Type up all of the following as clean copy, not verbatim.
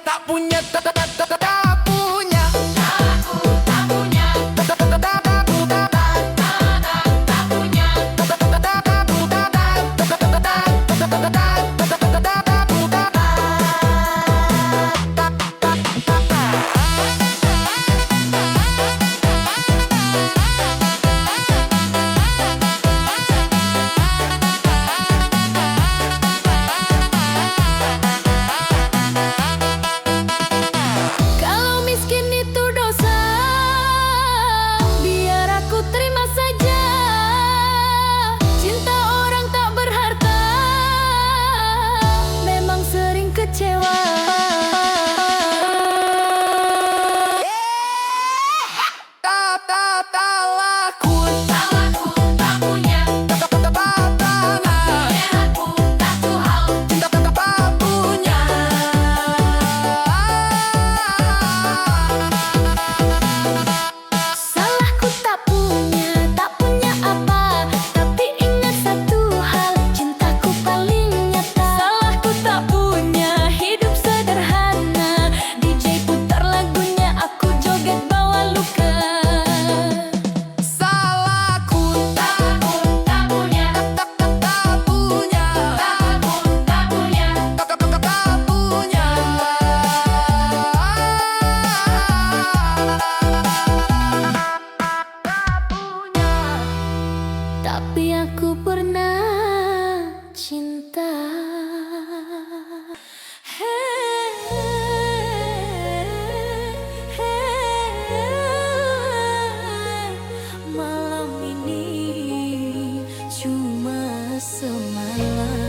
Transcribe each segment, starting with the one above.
tak punya, tak punya. Aku tak punya, tak punya. Kalau miskin itu dosa, biar aku terima saja. Cinta orang tak berharta memang sering kecewa. Tak laku, Tak punya, tanah. aku tak tuhan. Cinta tak punya. Salahku tak punya apa. Tapi ingat satu hal, cintaku paling nyata. Salahku tak punya hidup sederhana. DJ putar lagunya, aku joget bawa luka. Salahku Tak punya, tak punya. tak punya. Tak punya. Tapi aku pernah cinta. Malam ini cuma semalam.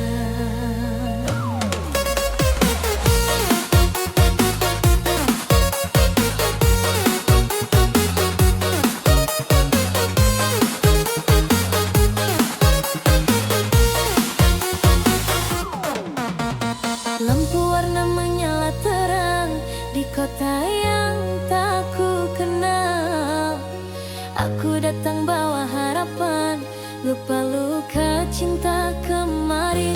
Lampu warna menyala terang di kota yang tak ku kenal. Aku datang bawa harapan, lupa luka cinta kemarin.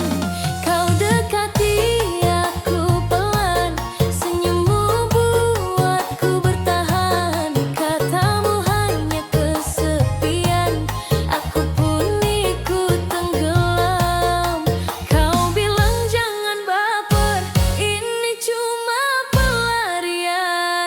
Kau dekati aku pelan, senyummu buatku bertahan. Katamu hanya kesepian, aku pun ikut tenggelam. Kau bilang jangan baper, ini cuma pelarian.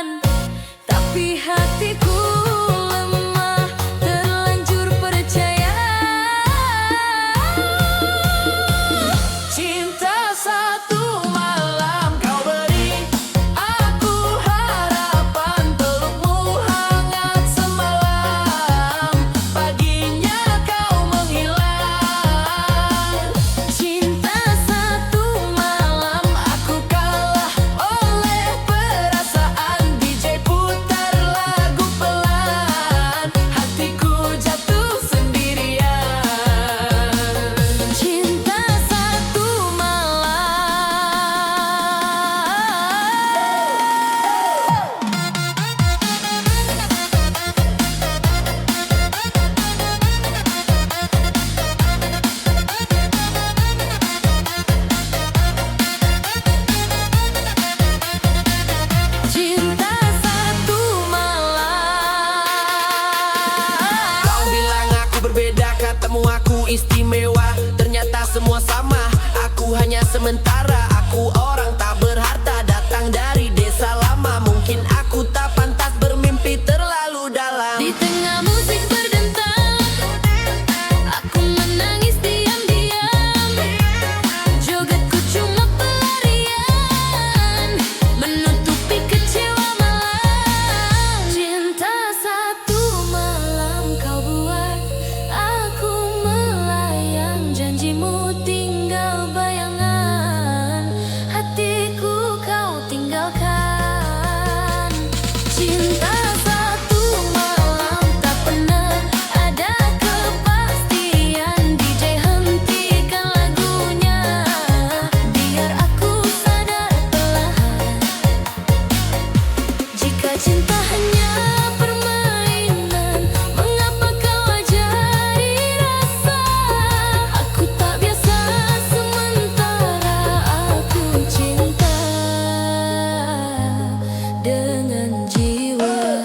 dengan jiwa.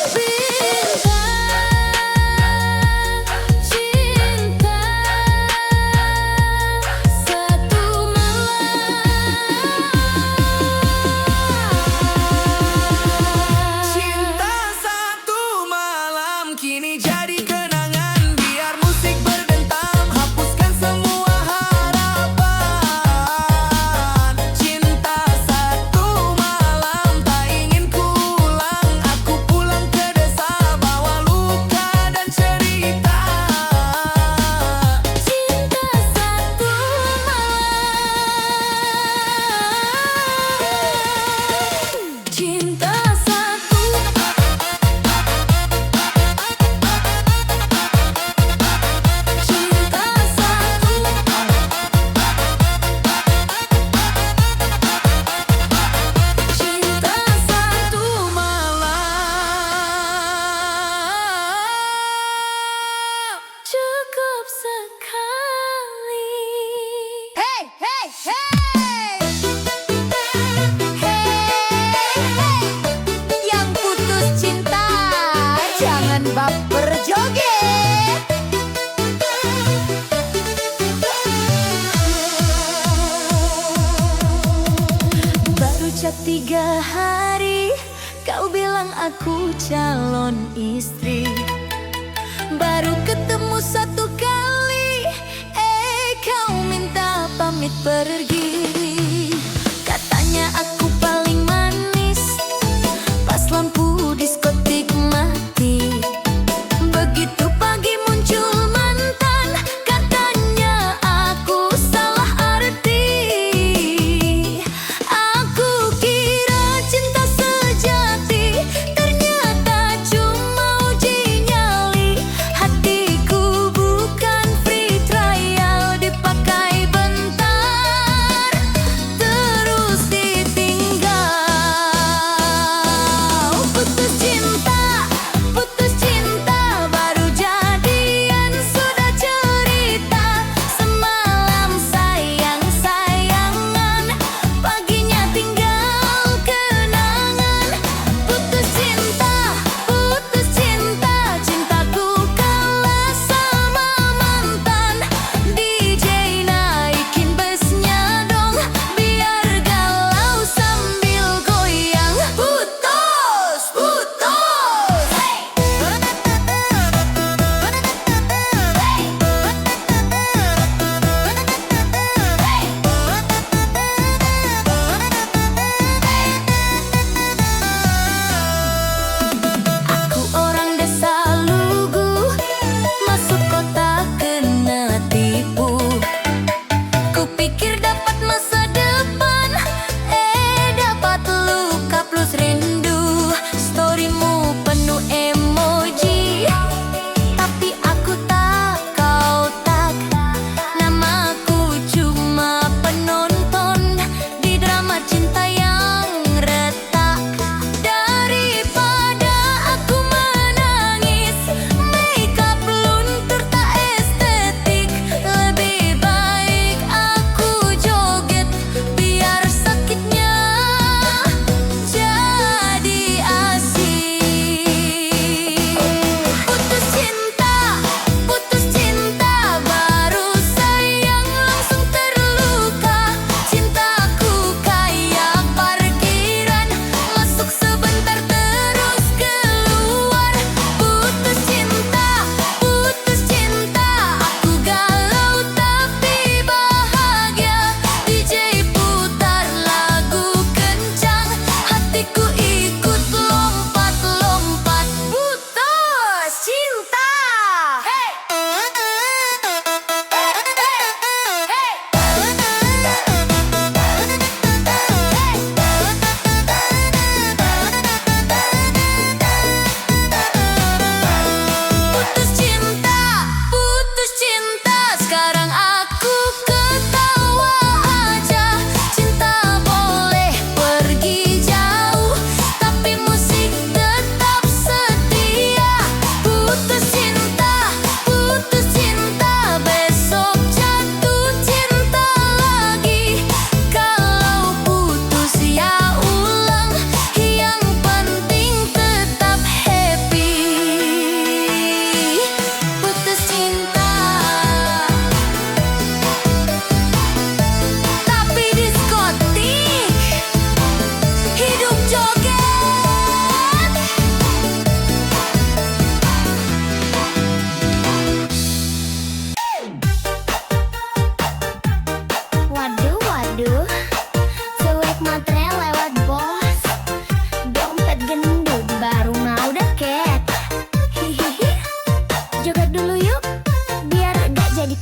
Cinta, cinta, satu malam. Cinta satu malam kini jadi kenangan. Biar musik berdentam, hapuskan semua harapan. Cinta satu malam tak ingin kuulang. Aku pulang ke desa bawa luka dan cerita. Cinta satu malam. Cinta satu. Cinta satu. Cinta satu Malam. cukup sekali. Hey, hey, hey! Hey, yang putus cinta jangan baper joget. Baru chat 3 hari, kau bilang aku calon istri. Baru ketemu 1 kali, kau minta pamit pergi. Katanya aku paling manis, pas lampu diskotik mati. Begitu pagi muncul mantan, katanya aku salah arti. Aku kira cinta sejati, ternyata cuma uji nyali. Hatiku bukan free trial dipakai bentar.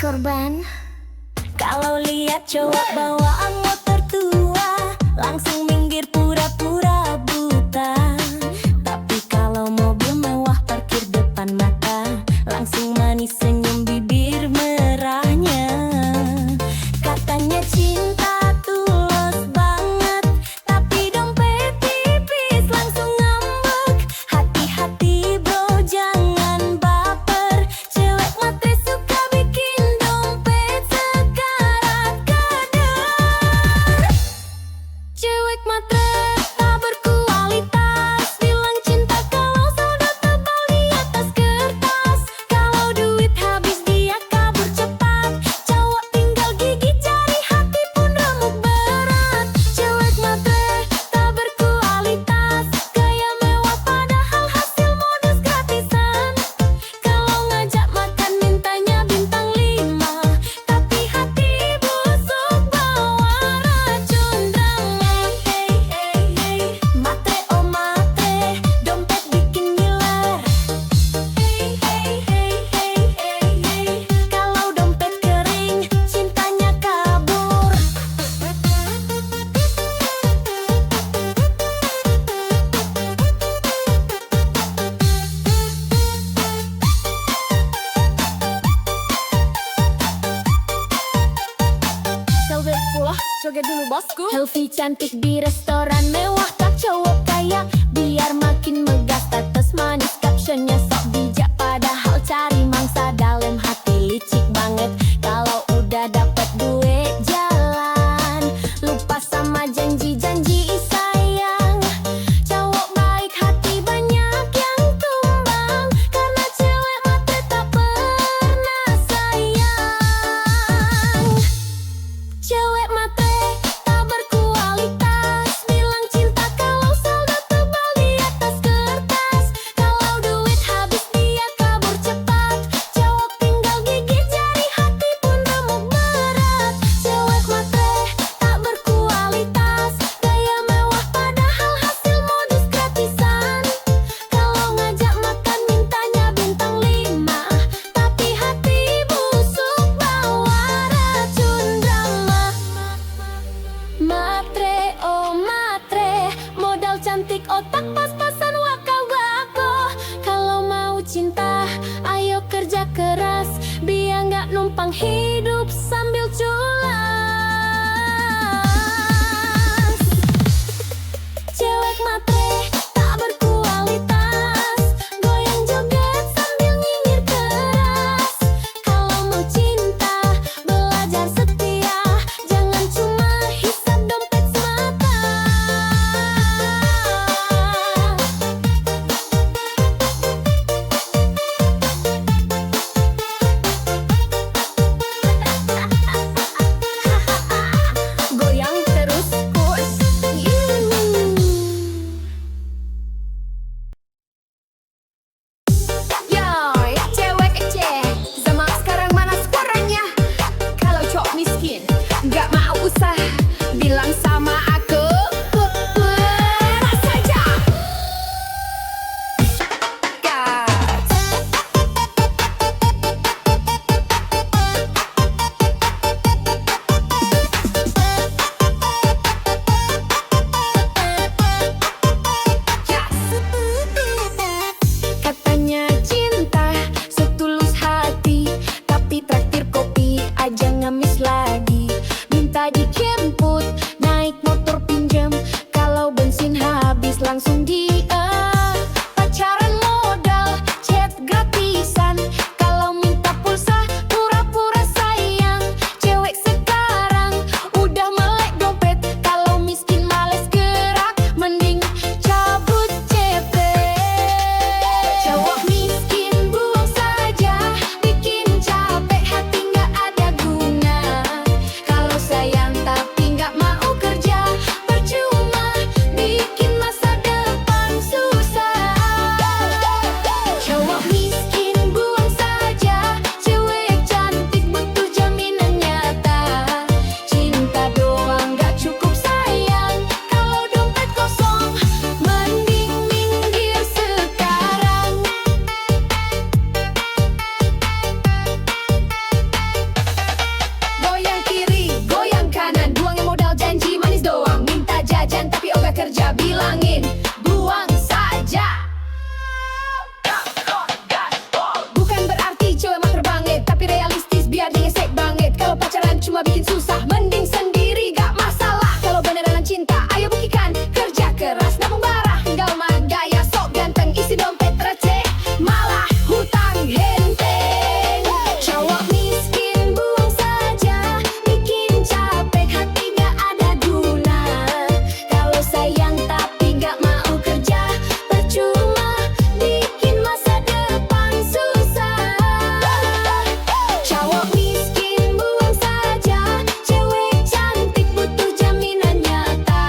korban. Kalau lihat cowok bawaan motor tua, langsung minggir pura-pura buta. Tapi kalau mobil mewah parkir depan mata, langsung manis senyum bibir merahnya. Katanya cinta tulus banget, tapi dompet tipis langsung ngambek. Hati-hati bro, jangan baper. Cewek matre suka bikin dompet sekarat kadar. Cewek matre tak berkualitas, bilang cinta kalau saldo tebal di atas kertas. Kalau duit habis dia kabur cepat, cowok tinggal gigit jari, hati pun remuk berat. Cewek matre tak berkualitas, gaya mewah padahal hasil modus gratisan. Kalau ngajak makan mintanya bintang 5, tapi hati busuk bawa racun drama. Hey hey hey, matre oh matre, dompet bikin ngiler. Hey hey hey hey hey hey, kalau dompet kering cintanya kabur. Selfie pula, joget dulu bosku. Selfie cantik di restoran mewah, tak cowok kaya biar makin megah. Status manis, captionnya sok bijak, padahal cari mangsa dalam hati licik banget. Kalau udah dapet duit jalan, lupa sama janji-janji sayang. Cowok baik hati banyak yang tumbang, karena cewek matre tak pernah sayang. Cewek matre tak berkualitas, bilang cinta kalau saldo tebal di atas kertas. Kalau duit habis dia kabur cepat, cowok tinggal gigit jari, hati pun remuk berat. Cewek matre tak berkualitas, gaya mewah padahal hasil modus gratisan. Kalau ngajak makan mintanya bintang 5, tapi hati busuk bawa racun drama. Matre oh matre, modal cantik otak pas-pasan wakal bako. Kalau mau cinta ayo kerja keras, biar nggak numpang hidup sambil culas. Cewek matre tak berkualitas, goyang joget sambil nyinyir keras. Kalau mau cinta belajar setia, jangan cuma hisap dompet semata. Goyang terus push. Yo, cewek kece, zaman sekarang mana suaranya? Kalau cowok miskin, nggak mau usah bilang sama aku. Peras saja. Gas. Katanya cinta setulus hati, tapi traktir kopi aja ngemis lagi. Minta dijemput, naik motor pinjam, kalau bensin habis langsung dia. Pacaran modal, chat gratisan, kalau minta pulsa pura-pura sayang. Cewek sekarang udah melek dompet, kalau miskin males gerak, mending cabut CP. Cowok miskin buang saja, bikin capek hati nggak ada guna. Kalau sayang tapi nggak mau kerja, percuma bikin masa depan bilangin buang saja. Bukan berarti cewek mah terbangit, tapi realistis biar digesek banget. Kalau pacaran cuma bikin susah, mending sendiri gak masalah. Kalau beneran cinta, ayo buktikan. Kerja keras, nabung barah, tinggal mah gaya sok ganteng, isi dompet receh, malah hutang henteng. Cowok miskin buang saja, bikin capek hati gak ada guna. Kalau sayang tapi gak mau kerja, percuma bikin masa depan susah. Cowok miskin buang saja, cewek cantik butuh jaminan nyata.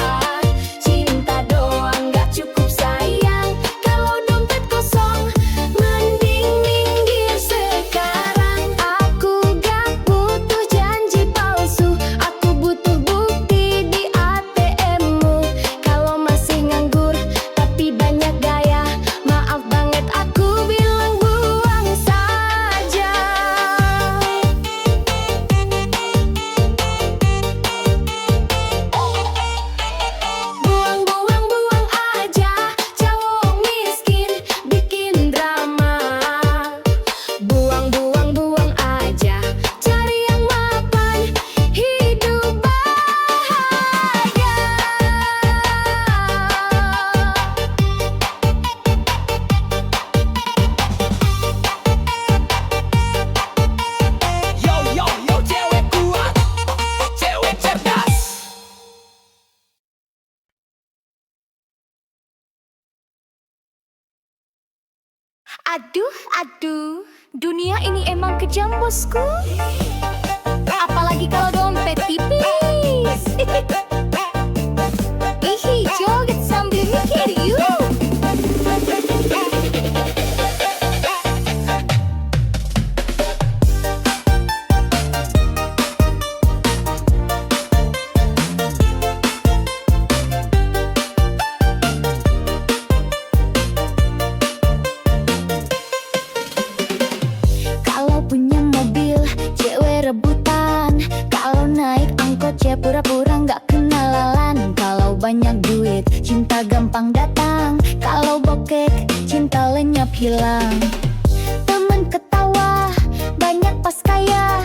Cinta doang gak cukup sayang, kalau dompet kosong mending minggir sekarang. Aku gak butuh janji palsu, aku butuh bukti di ATM-mu. Kalau masih nganggur tapi banyak gaya, maaf banget aku bilang buang saja. Buang aja, cowok miskin bikin drama. Buang aja, cari yang mapan, hidup bahagia. Yo, cewek kuat, cewek cerdas. Aduh, dunia ini emang kejam bosku. Apalagi kalau dompet tipis. Ih, joget sambil mikir yuk. Kalau punya mobil, cewek rebutan. Kalau naik angkot, cewek pura-pura nggak kenalan. Kalau banyak duit, cinta gampang datang. Kalau bokek, cinta lenyap hilang. Temen ketawa, banyak pas kaya.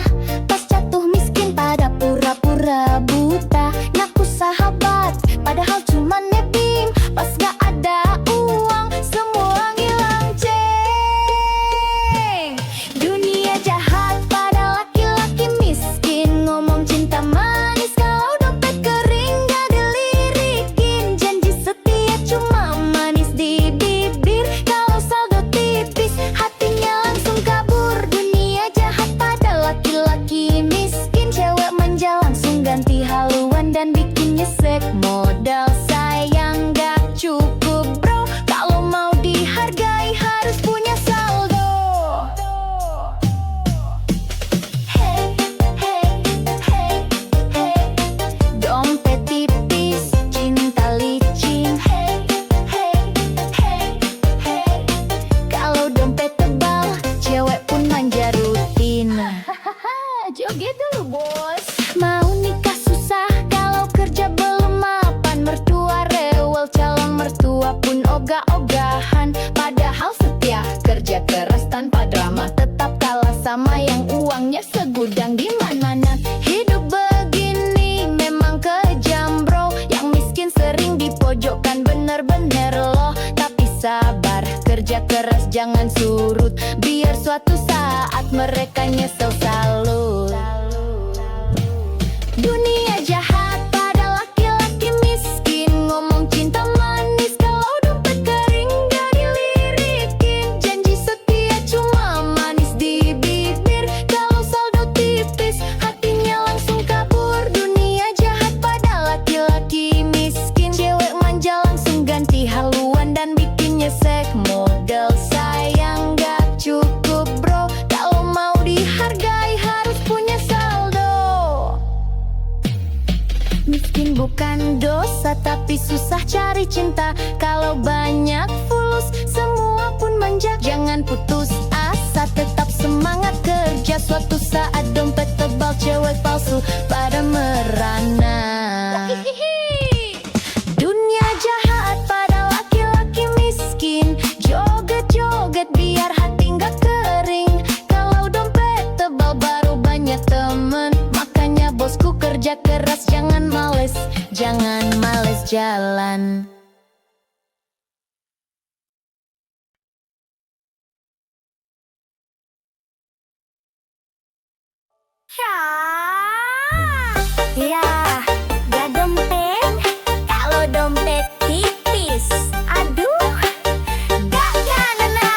Pas jatuh miskin, pada pura-pura buta. Ngaku sahabat, padahal cuma nebim. Pas gak ada uang, semua ngilang ceng. Dunia jahat pada laki-laki miskin. Ngomong cinta manis, kalau dompet kering gak dilirikin. Janji setia cuma manis di bibir. Kalau saldo tipis, hatinya langsung kabur. Dunia jahat pada laki-laki miskin. Cewek manja langsung ganti haluan dan bikin nyesek. Modal sayang gak cukup bro, kalau mau dihargai harus punya saldo. Hey, dompet tipis, cinta licin. Kalau dompet tebal, cewek pun manja rutin. Joget dulu bos. Mau nikah susah, kalau kerja belum mapan. Mertua rewel, calon mertua pun ogah-ogahan. Padahal setia, kerja keras tanpa drama. Tetap kalah sama yang uangnya segudang di mana-mana. Hidup begini memang kejam bro. Yang miskin sering dipojokkan, bener-bener loh. Tapi sabar, kerja keras jangan surut. Biar suatu saat mereka nyesel salut. Dunia jahat pada laki-laki miskin. Ngomong cinta manis, kalau dompet kering gak dilirikin. Janji setia cuma manis di bibir. Kalau saldo tipis, hatinya langsung kabur. Dunia jahat pada laki-laki miskin. Cewek manja langsung ganti haluan dan bikin nyesek. Modal sayang gak cukup bro, kalau mau dihargai harus punya saldo. Miskin bukan dosa, tapi susah cari cinta. Kalau banyak fulus, semua pun manja. Jangan putus asa, tetap semangat kerja. Suatu saat dompet tebal, cewek palsu pada merana. Dunia jahat Ya, gak dompet, kalau dompet tipis. Aduh, gak gana.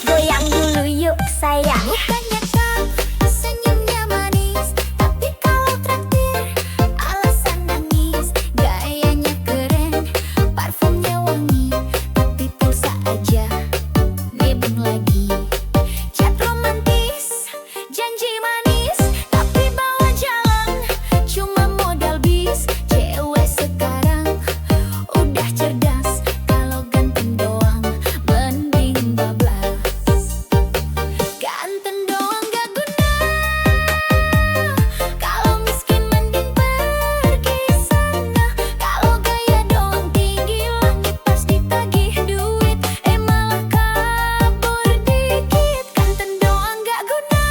Goyang dulu yuk sayang. Bukannya kau senyumnya manis, tapi kalau traktir alasan nangis. Gayanya keren, parfumnya wangi, tapi pulsa aja nebeng lagi. Chat romantis, janji manis, tapi bawa jalan cuma modal bis. Cewek sekarang udah cerdas, kalau ganteng doang mending bablas. Ganteng doang gak guna, kalau miskin mending pergi sana. Kalau gaya doang tinggi langit pas ditagih duit, malah kabur dikit. Ganteng doang gak guna,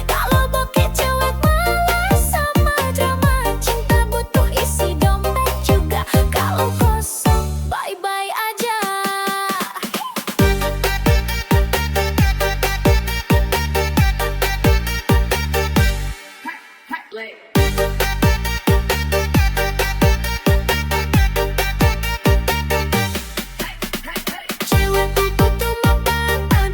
kalau bokeh cewek malas sama drama. Cinta butuh isi dompet juga, kalau kosong bye-bye aja. Cewekku butuh mapan,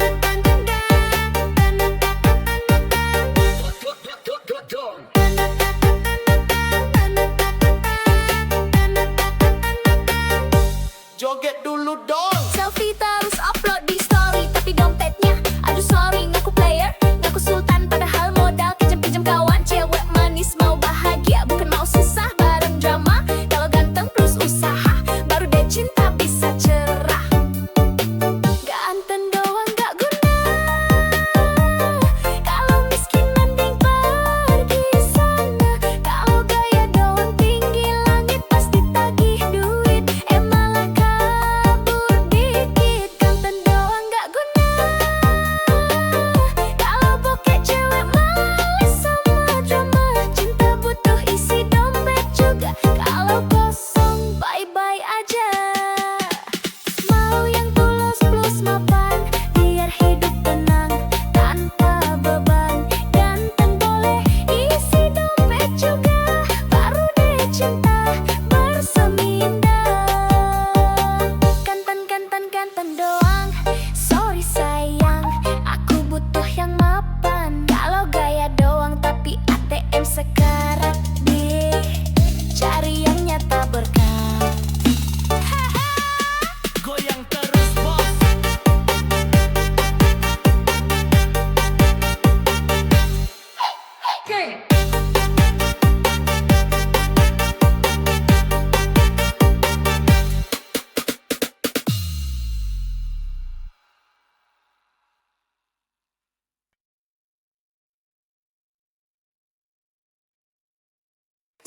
Joget dulu dong. selfie terus upload di story, tapi dompetnya aduh sorry, ngaku player, ngaku sultan, padahal modal kejam-kejam kawan. Cewek manis mau bahagia, bukan mau susah bareng drama. Kalau ganteng plus usaha, baru deh cinta bisa cerah. Ganteng doang gak guna, kalau miskin mending pergi sana. Kalau gaya doang tinggi langit pas ditagih duit, malah kabur dikit. Ganteng doang gak guna, kalau bokeh cewek malas sama drama. Cinta butuh isi dompet juga, kalau kosong bye-bye aja. Mau yang tulus plus mapan, biar hidup tenang tanpa beban. Ganteng boleh isi dompet juga, baru deh cinta bersemindang. Ganteng doang, sorry sayang, aku butuh yang mapan. Kalau gaya doang tapi ATM sekarat deh, cari yang nyata berkah. Goyang terus bos.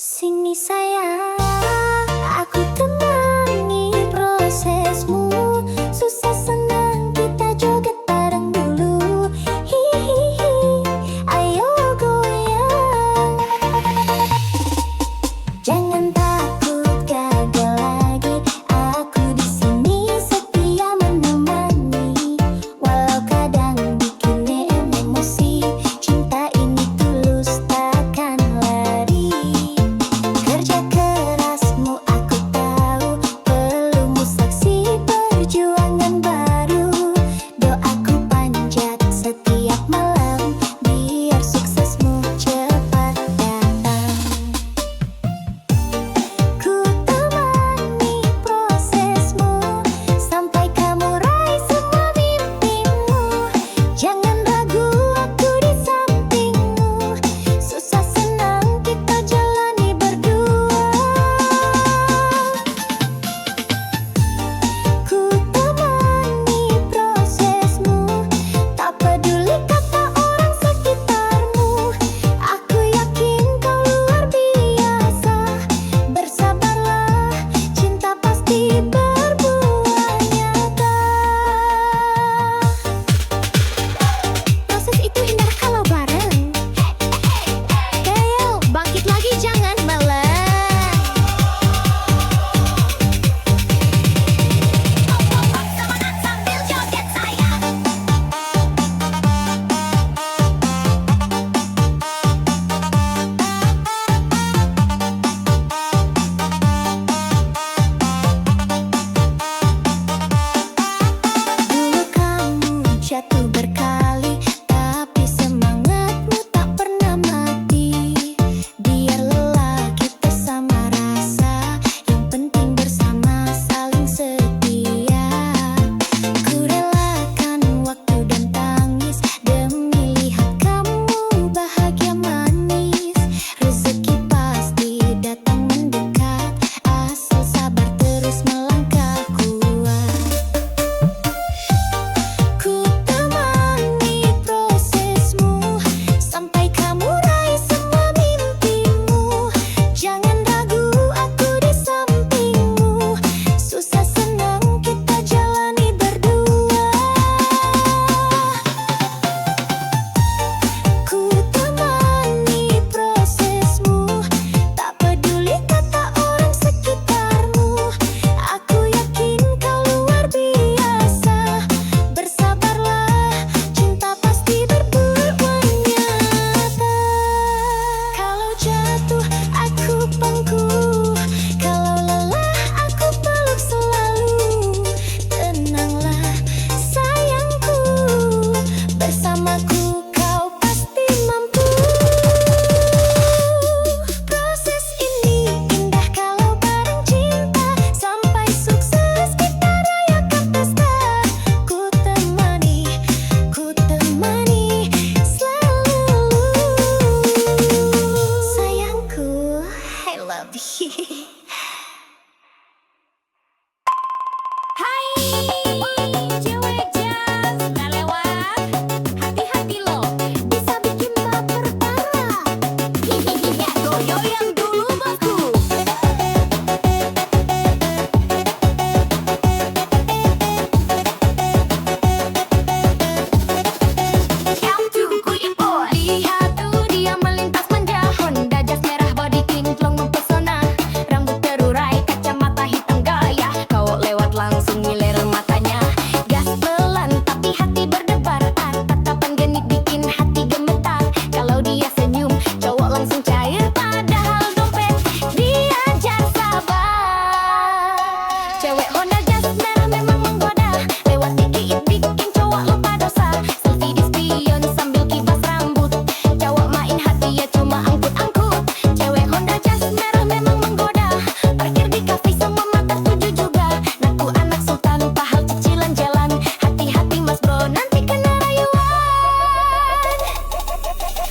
Sini sayang, aku temani prosesmu. Susah senang kita joget bareng dulu. Hihihi, ayo goyang. Jangan takut gagal lagi, aku di sini setia menemani. Walau kadang bikin emosi, cinta ini tulus takkan lari. Kerja keras love. Hai, cewek jas, udah lewat. Hati-hati lo, bisa bikin baper parah. Goyang dulu bosku. Lihat tuh dia melintas manja, Honda Jazz merah body kinclong mempesona, rambut terurai, kacamata hitam gaya, cowok lewat langsung ngiler matanya. Gas pelan tapi hati berdebar, tatapan genit bikin hati gemetar. Kalau dia senyum, cowok langsung cair, padahal dompet diajar sabar. Cewek Honda Jazz merah memang menggoda, lewat dikit bikin cowok lupa dosa. Selfie di spion sambil kibas rambut, cowok main hati ya cuma angkut-angkut. Cewek Honda Jazz merah memang menggoda, parkir di kafe semua mata tuju juga. Naku anak sultan, pahal cicilan jalan, hati-hati mas bro nanti kena rayuan.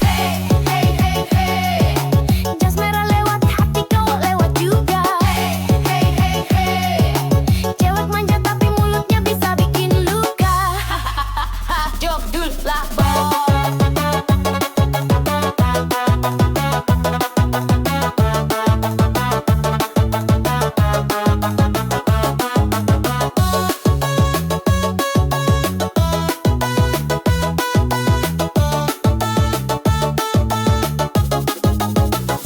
Hey, hey, hey, hey, Jazz merah lewat, hati cowok lewat juga. Hey, hey, hey, hey, cewek manja tapi mulutnya bisa bikin luka. Jogdul lah bos.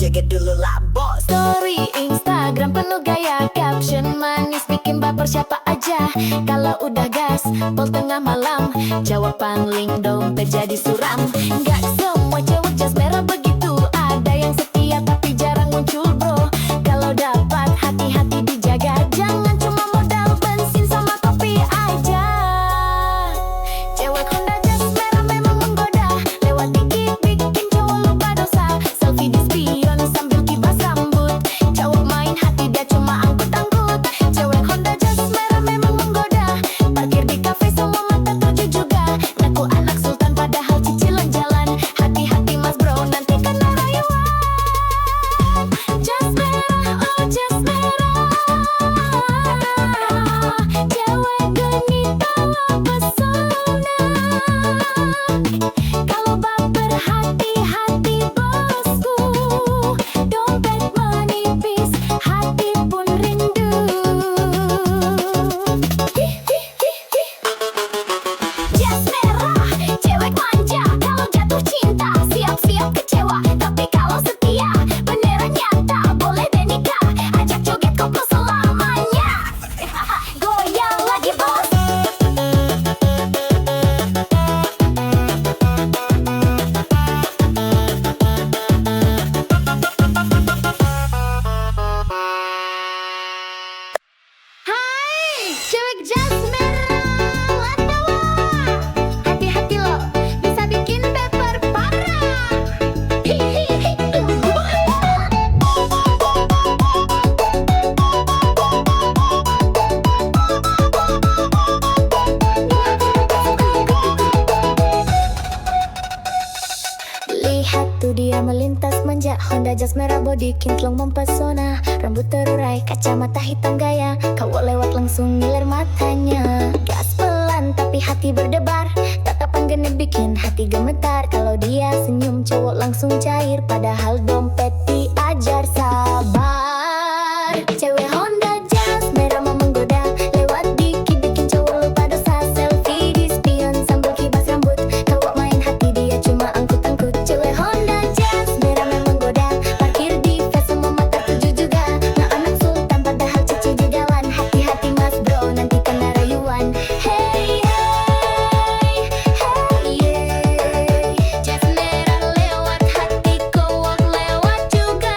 Jaga dulu lah bos. Story Instagram penuh gaya, caption manis bikin baper siapa aja. Kalau udah gas, pol tengah malam, jawab pangling dompet jadi suram. Gak semua cewek jas merah begitu, ada yang setia tapi jarang muncul bro. Kalau dapat hati-hati dijaga, jangan cuma modal bensin sama kopi aja. Cewek Honda Jazz merah memang menggoda, lewat dikit bikin cowok lupa dosa. Selfie di spion sambil kibas rambut, cowok main hati dia cuma angkut-angkut. Cewek Honda Jazz merah memang menggoda, parkir di kafe semua mata tuju juga. Naku anak sultan padahal cicilan jalan, hati-hati mas bro nanti kena rayuan. Jazz merah, oh Jazz merah, cewek genit bawa pesona. Kalau baper hati-hati bosku, dompet menipis, hati pun rindu. Jas merah, cewek manja, kalau jatuh cinta siap-siap kecewa, tapi kalau setia beneran nyata, boleh deh nikah, ajak joget koplo selamanya. Goyang lagi bos. Hai, cewek jas merah, latawa. Hati-hati lo, bisa bikin baper parah. Lihat tuh dia melintas manja, Honda Jazz merah body kinclong mempesona, rambut terurai, kacamata hitam gaya, cowok lewat langsung ngiler matanya. Gas pelan tapi hati berdebar, tatapan genit bikin hati gemetar. Kalau dia senyum cowok langsung cair, padahal dompet diajar sabar. Cewek Honda Jazz merah mau menggoda, lewat dikit bikin cowok lupa dosa. Selfie di spion sambil kibas rambut, cowok main hati dia cuma angkut-angkut. Cewek Honda Jazz merah memang menggoda, parkir di fest semua mata tuju juga. Nah anak sultan padahal cici jalan, hati-hati mas bro nanti kena rayuan. Hey hey hey yeah, Jazz merah lewat, hati cowok lewat juga.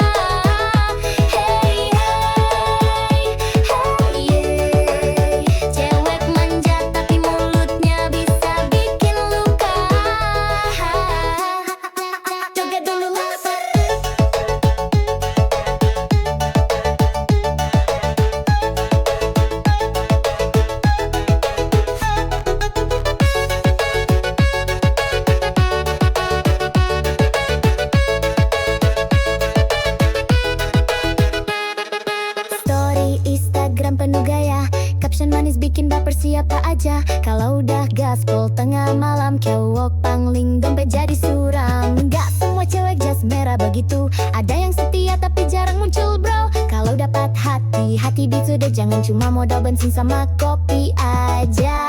manis bikin baper siapa aja. Kalau udah gaspol tengah malam, cowok pangling dompet jadi suram. Gak semua cewek jas merah begitu, ada yang setia tapi jarang muncul bro. Kalau dapat hati, hati beat sudah, jangan cuma modal bensin sama kopi aja.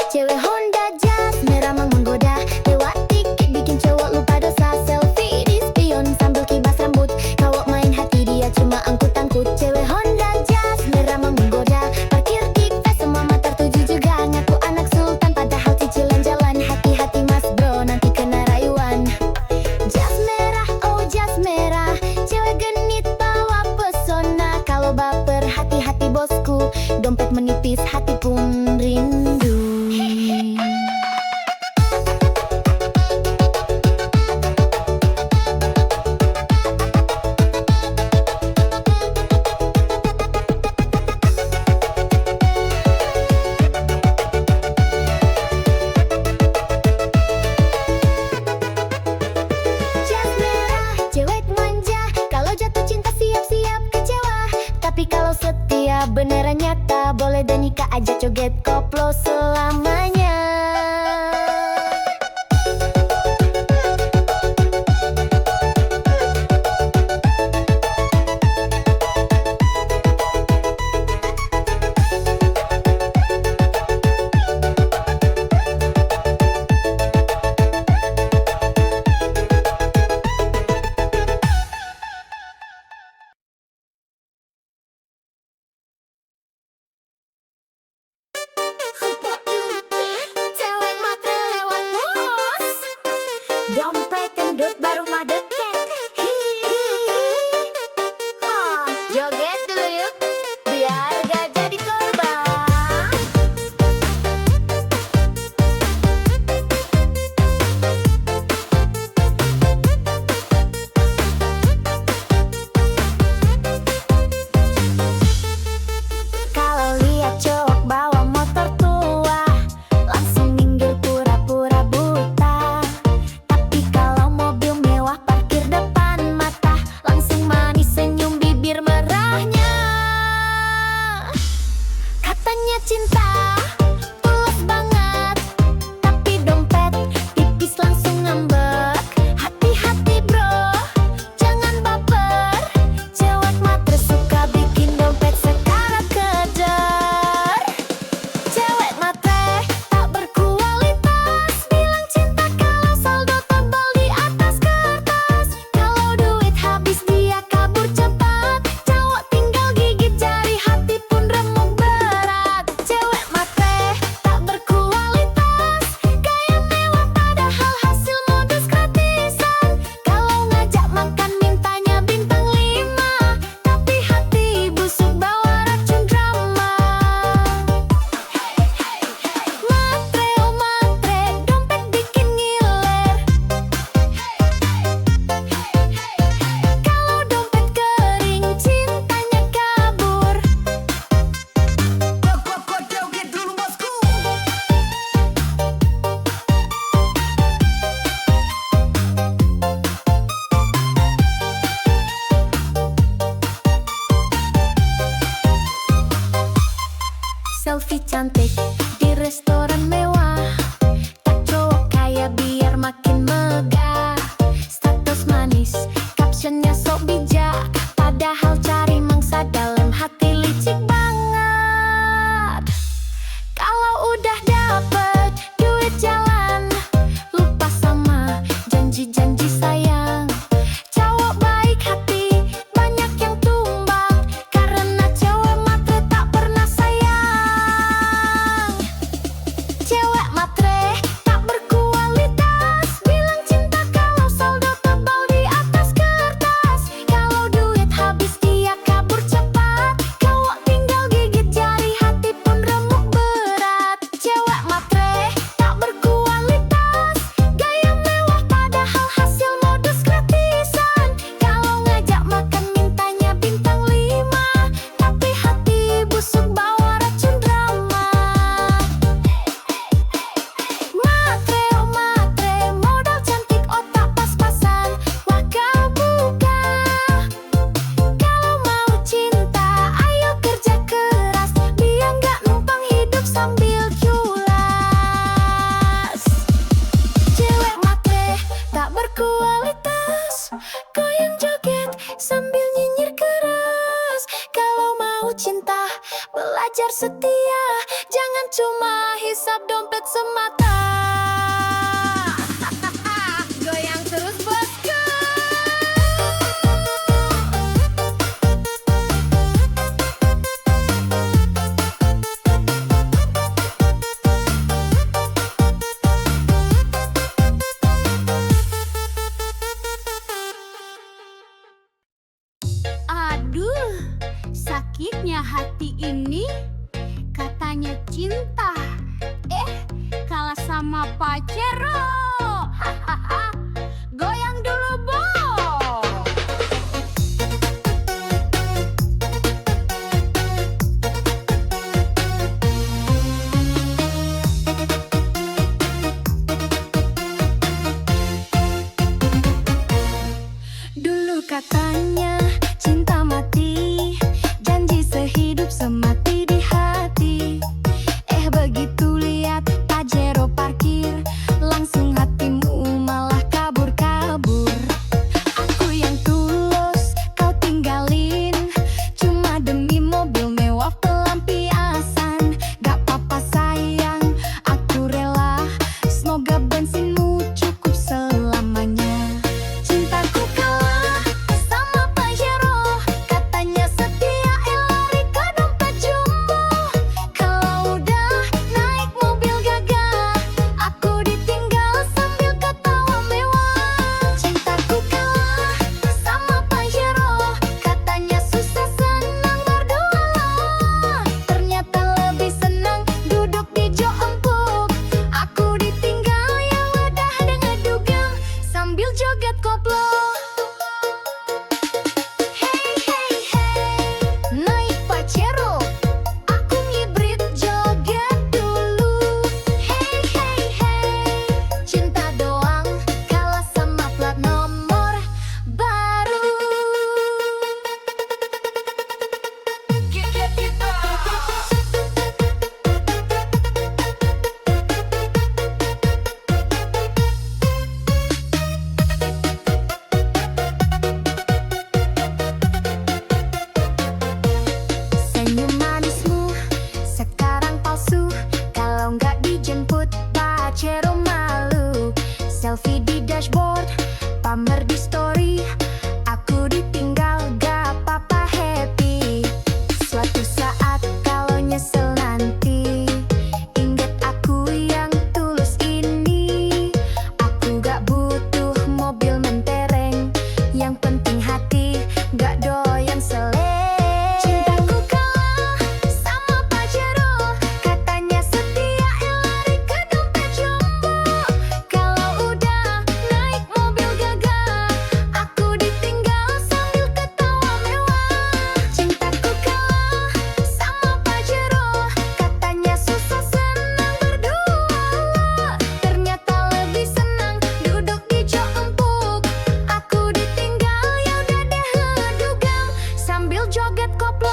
Cewek Honda jas merah menggoda, lewat dikit bikin cowok lupa dosa. Selfie di spion sambil kibas rambut, cowok main hati dia cuma angkut-angkut. Cewek Honda jas merah menggoda, parkir di tes semua mata tertuju juga. Ngaku anak sultan padahal cicilan jalan. Hati-hati mas bro nanti kena rayuan. Jas merah, oh jas merah, cewek genit bawa pesona. Kalau baper hati-hati bosku, dompet menipis hati pun rindu. Jas merah, cewek manja, kalau jatuh cinta siap-siap kecewa. Tapi kalau setia beneran nyata, boleh dan nikah aja joget koplo selamanya. Cewek matre lewat bos, dompet gendut baru madeket. Joget dulu yuk, biar gak jadi korban. Kalau lihat cowok bawa motor tua, langsung minggir pura-pura buta. Tapi kalau mobil mewah parkir depan mata, langsung manis senyum bibir merahnya. Katanya cinta tulus banget, tapi dompet tipis langsung ngambek. Hati-hati bro, jangan baper, cewek matre suka bikin dompet sekarat kejar. Cewek matre tak berkualitas, bilang cinta kalau saldo tebal di atas kertas. Kalau duit habis dia kabur cepat, cowok tinggal gigit jari hati pun remuk berat. Cewek matre tak berkualitas, gaya mewah padahal hasil modus gratisan. Kalau ngajak makan mintanya bintang 5, tapi hati busuk bawa racun drama. Matre oh matre, dompet bikin ngiler. Kalau dompet kering, cintanya kabur. Joget dulu bosku. Selfie cantik di restoran mewah, tak cowok kaya biar makin megah. Status manis, captionnya sok bijak, padahal cari mangsa dalam hati licik banget. Kalau udah dapet duit jalan, lupa sama janji-janji sayang. Cowok baik hati, banyak yang tumbang, karena cewek matre tak pernah sayang. Cewek pacar setia, jangan cuma hisap dompet semata. Goyang terus bosku. Aduh, sakitnya hati ini. Katanya cinta, kalah sama Pacero. Hahaha, goyang dulu, Bo. Dulu katanya cinta mati, janji sehidup semati di hati. Begitu lihat Pajero parkir, langsung hatimu malah kabur-kabur. Aku yang tulus kau tinggalin, cuma demi mobil mewah pelampiasan. Gak apa-apa sayang, aku rela, semoga bensinmu cukup selamanya. Cintaku kalah sama Pajero, katanya setia, lari ke dompet jumbo. Kalau udah naik mobil gagah, aku ditinggal sambil ketawa mewah. Cintaku kalah sama Pajero, katanya susah senang berdua. Ternyata lebih senang duduk di jok empuk. Aku ditinggal ya udah dengan dugem sambil joget koplo. Hey hey hey, naik Pajero, aku ngibrit joget dulu. Hey hey hey, cinta doang kalah sama plat nomor baru. Senyum manismu sekarang palsu, kalau nggak dijemput Pajero malu. Selfie di dashboard, pamer di story, aku ditinggal gak apa-apa happy. Suatu saat kalau nyesel nanti, ingat aku yang tulus ini. Aku gak butuh mobil mentereng, yang penting hati gak doyan seleng. Cintaku kalah sama Pajero, katanya setia, lari ke dompet jumbo. Kalau udah naik mobil gagah, aku ditinggal sambil ketawa mewah. Cintaku kalah sama Pajero, katanya susah senang berdua. Ternyata lebih senang duduk di jok empuk. Aku ditinggal ya udah deh ngedugem sambil joget koplo.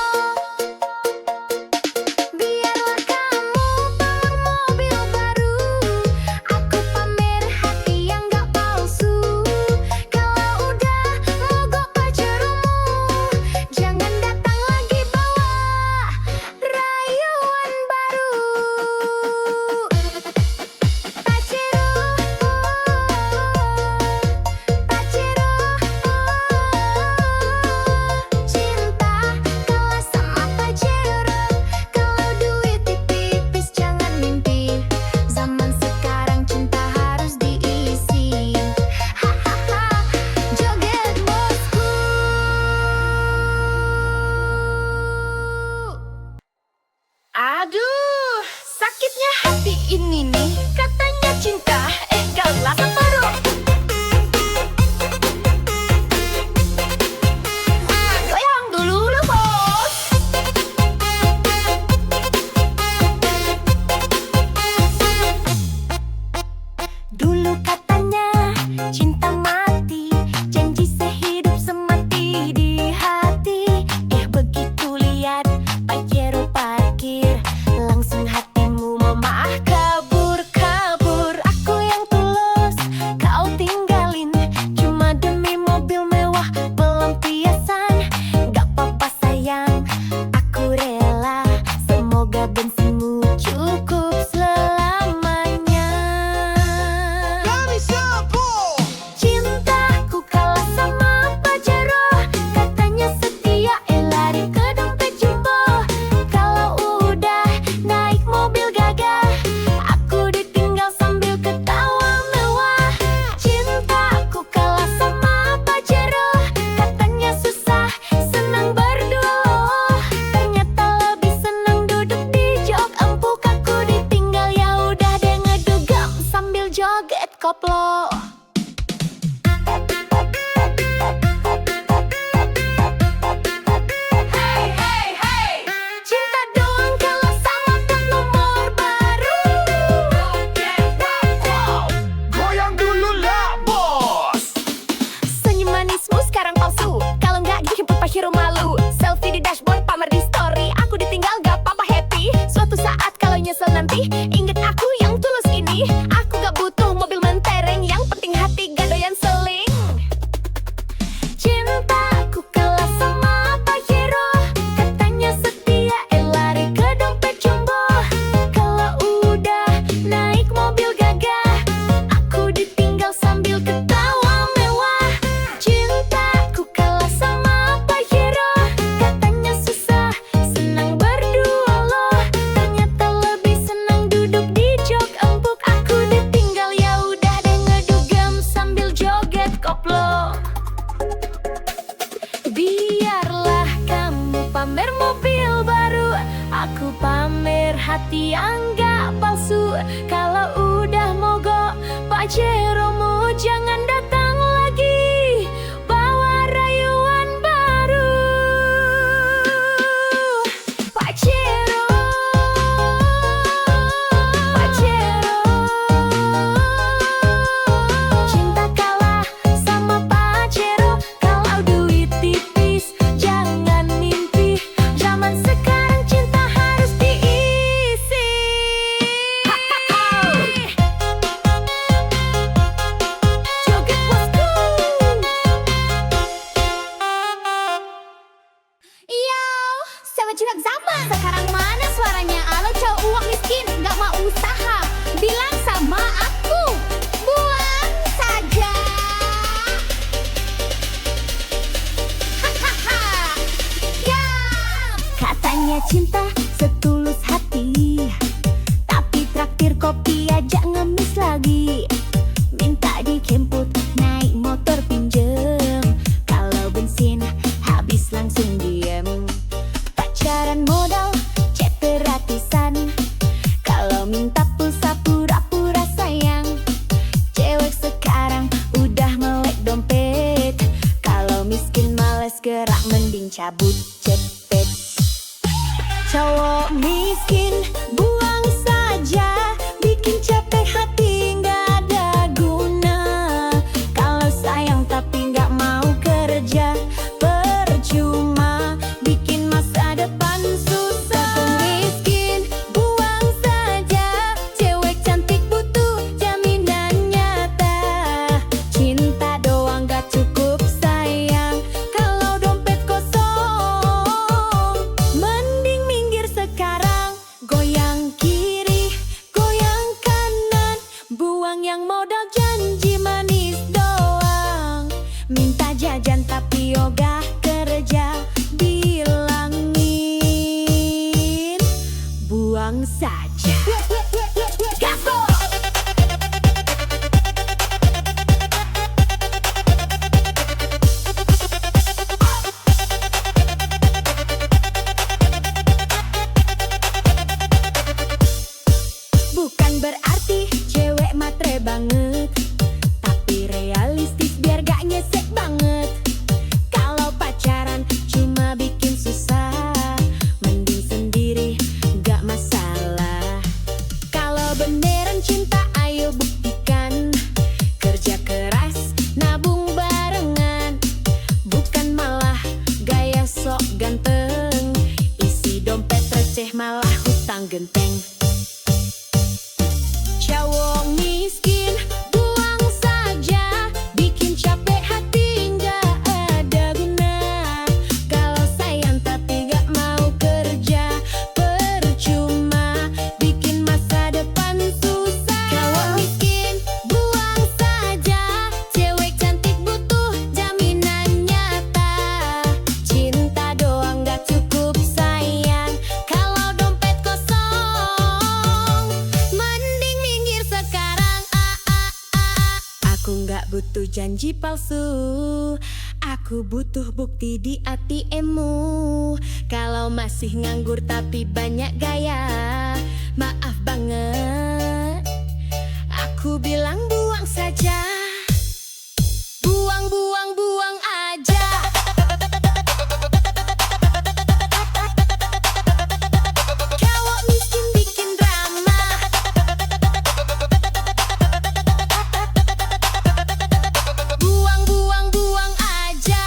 Biarlah kamu bawa mobil baru, aku pamer hati yang gak palsu. Kalau udah mogok Pajeromu, jangan datang lagi bawa rayuan baru. Pajero, Pajero, cinta kalah sama Pajero. Kalau duit tipis jangan mimpi, zaman sekarang cinta harus diisi. Hahaha, joget bosku. Aduh, sakitnya hati ini nih, katanya cinta, kalah separuh. Goyang dulu lah bos. Dulu katanya cinta mati, janji sehidup semati di hati. Begitu lihat Pajero parkir, langsung hatimu memaah kabur. hero malu. Selfie di dashboard, pamer di story. Aku ditinggal gak apa-apa happy. Suatu saat kalau nyesel nanti, inget aku yang tulus ini. Aku gak butuh mobil mentereng, yang penting hati gak doyan seling. Cintaku kalah sama Pak Hero, katanya setia, lari ke dompet jumbo. Kalau udah naik mobil gagah, aku ditinggal sambil ketawa mewah. Cintaku kalah sama Pak Hero, katanya susah, senang berdua loh. Ternyata lebih senang duduk di jok empuk. Aku ditinggal, ya udah deh ngedugem sambil joget koplo. Biarlah kamu pamer mobil baru, aku pamer hati yang gak palsu. Kalau udah mogok Pajeromu jangan datang lagi, bawa rayuan baru. Pajero, Pajero, cinta kalah sama Pajero. Kalau duit tipis jangan mimpi, zaman sekarang cinta harus diisi. Joget bosku. Yo, sama curhat zaman. Sekarang mana suaranya? Alo cowok uang miskin, gak mau usaha. Bilang sama aku, buang saja. Hahaha. Ya, katanya cinta setulus hati, tapi traktir kopi aja ngemis lagi. Minta dijemput naik motor pinjem, kalau bensin habis langsung diem. Pacaran modal chat gratisan, kalau minta pulsa pura-pura sayang. Cewek sekarang udah melek dompet, kalau miskin males gerak mending cabut cepet. Cowok miskin buang saja, bikin capek hati nggak ada guna. Kalau sayang tapi nggak mau kerja, percuma bikin masa depan susah. Miskin buang saja, cewek cantik butuh jaminan nyata. Cinta doang gak cukup sayang, kalau dompet kosong. Mending minggir sekarang, goyang kiri, goyang kanan. Buang yang modal janji manis doang. Minta jajan tapi ogah kerja, bilangin buang saja. Gasko! Bukan berarti cewek matre banget, tapi realistis biar gak nyesek banget. Kalau pacaran cuma bikin susah, mending sendiri gak masalah. Kalau beneran cinta ayo buktikan, kerja keras nabung barengan. Bukan malah gaya sok ganteng, isi dompet receh malah hutang genteng. Cowok miskin buang saja, bikin capek hati nggak ada guna. Kalau sayang tapi nggak mau kerja, percuma bikin masa depan susah. Cowok miskin buang saja, cewek cantik butuh jaminan nyata. Cinta doang nggak cukup sayang, kalau dompet kosong. Mending minggir sekarang, Aku nggak butuh janji palsu, aku butuh bukti di ATM-mu. Kalau masih nganggur tapi banyak gaya, maaf banget, aku bilang buang saja. Buang, buang, buang aja. Cowok miskin bikin drama, buang, buang, buang aja.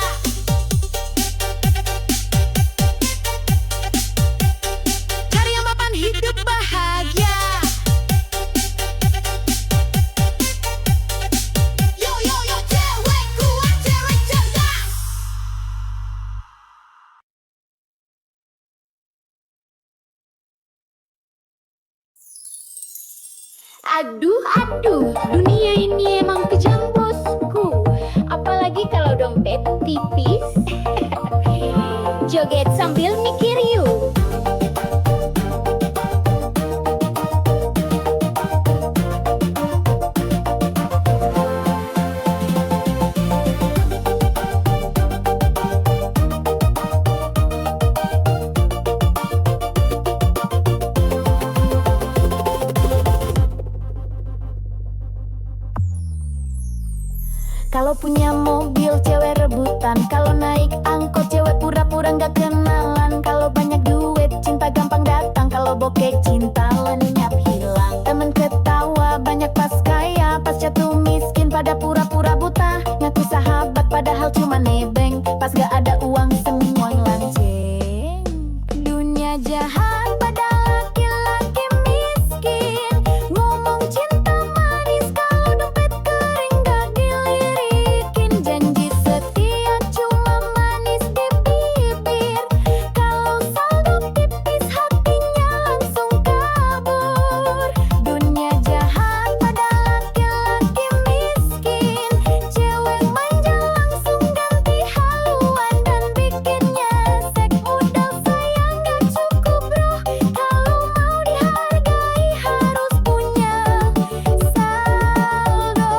Aduh, aduh, dunia ini emang kejam bosku. Apalagi kalau dompet tipis. Joget sambil mikir yuk. Kalau punya mobil cewek rebutan, kalau naik angkot cewek pura-pura nggak kenalan. Kalau banyak duit cinta gampang datang, kalau bokeh cinta lenyap hilang. Temen ketawa banyak pas kaya, pas jatuh miskin pada pura-pura buta. Ngaku sahabat padahal cuma nebeng, pas gak ada uang semua lanceng. Dunia jahat pada laki-laki miskin, ngomong cinta manis kalau dompet kering gak dilirikin. Janji setia cuma manis di bibir, kalau saldo tipis hatinya langsung kabur. Dunia jahat pada laki-laki miskin, cewek manja langsung ganti haluan dan bikinnya sek. Modal sayang gak cukup bro, kalau mau dihargai harus punya saldo.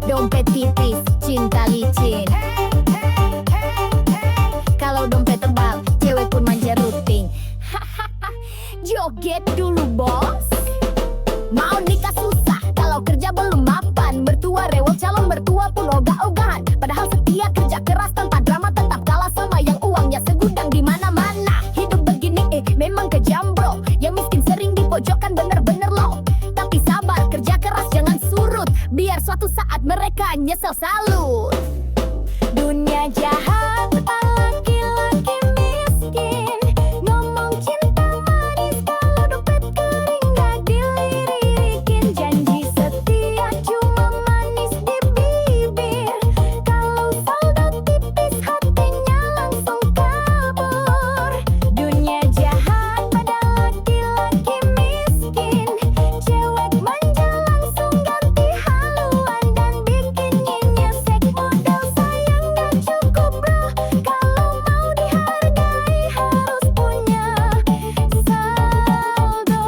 Dompet tipis, cinta licin. Kalau dompet tebal, cewek pun manja rutin. Joget dulu bos. Mau nikah susah, kalau kerja belum mapan. Bertua rewel, calon mertua pun ogah-ogahan. Padahal setia kerja keras tanpa drama, tetap kalah sama yang uangnya segudang di mana-mana. Hidup begini memang kejam bro, yang miskin sering dipojokkan bener-bener loh. Tapi sabar, kerja keras jangan surut, biar suatu saat mereka nyesel salut. Dunia jahat laki-laki miskin, ngomong cinta manis kalau dompet kering gak dilirikin. Janji setia cuma manis di bibir, kalau saldo tipis hatinya langsung kabur. Dunia jahat pada laki-laki miskin, cewek manja langsung ganti haluan dan bikinnya nyesek. Modal sayang gak cukup bro, kalau mau dihargai harus punya saldo.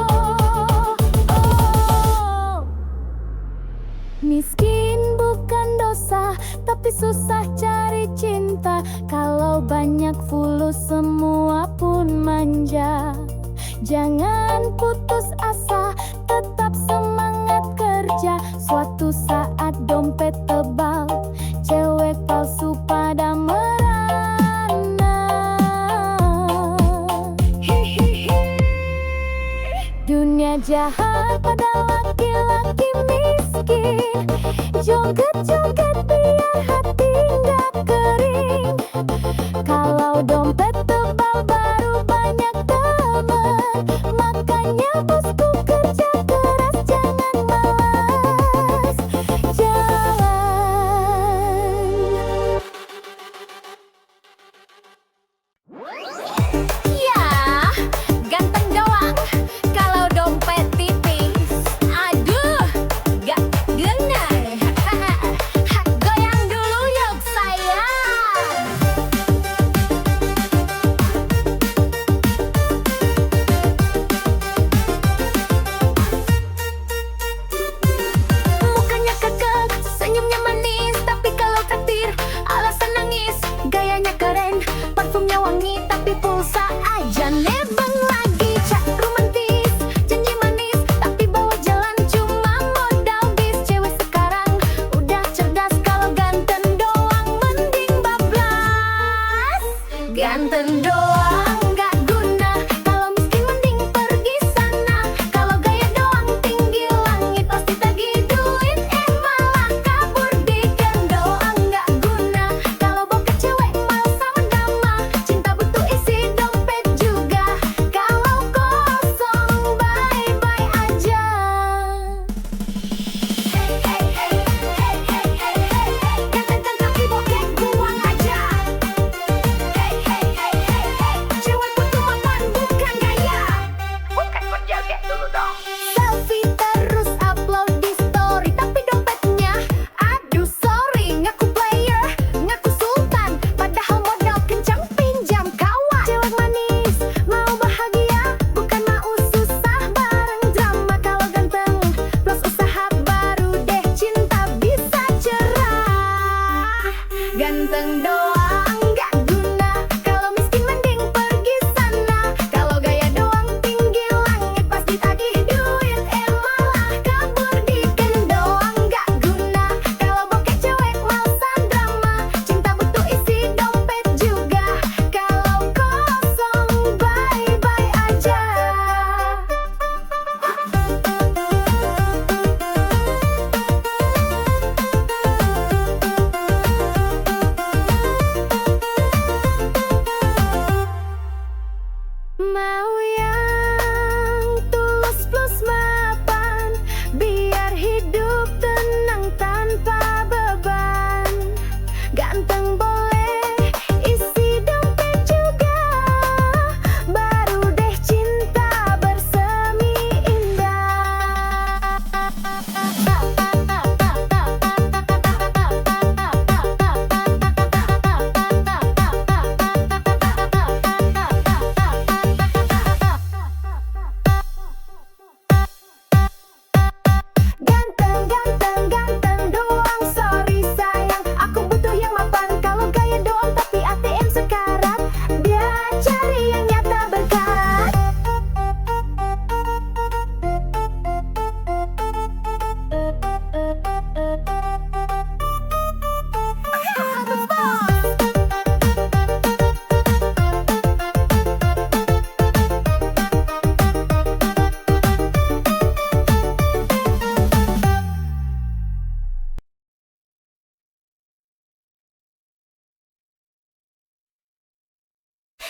Miskin bukan dosa, tapi susah cari cinta. Kalau banyak fulus semua pun manja. Jangan putus asa, tetap semangat kerja. Suatu saat dompet tebal, cewek palsu pada merana. Dunia jahat pada laki-laki miskin, joget-joget biar hati nggak kering. Kalau dompet tebal baru banyak teman, makanya bosku kerja keras jangan malas jalan. Ya, ganteng doang kalau dompet tipis. Aduh, gak bener. Goyang dulu yuk sayang. Mau yang tulus plus mapan, biar hidup tenang tanpa beban. Ganteng boleh, isi dompet juga, baru deh cinta bersemi indah. Ganteng, ganteng, ganteng doang, sorry sayang. Aku butuh yang mapan, kalau gaya doang tapi ATM sekarat. Dia cari yang nyata berkat.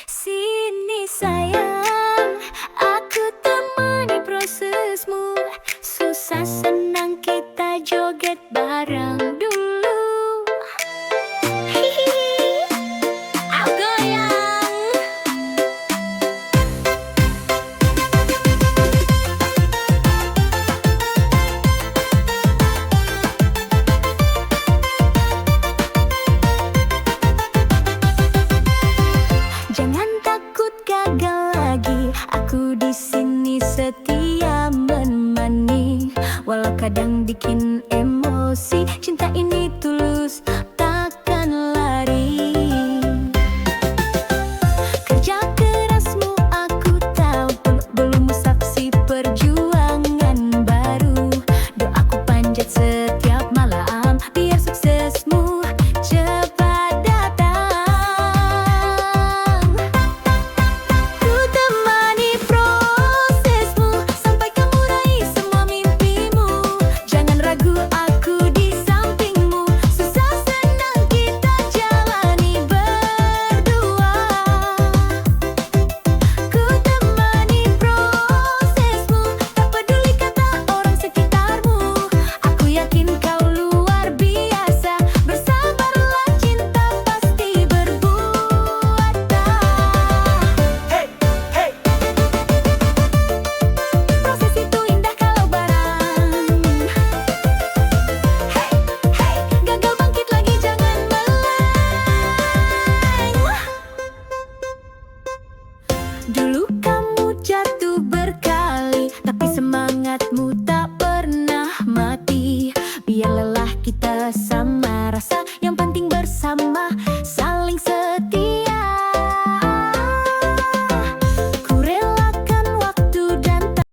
Sini sayang, aku temani prosesmu. Susah senang kita joget bareng dulu. Hihihi, aku goyang. Jangan takut gagal lagi, aku di sini setia menemani. Walau kadang bikin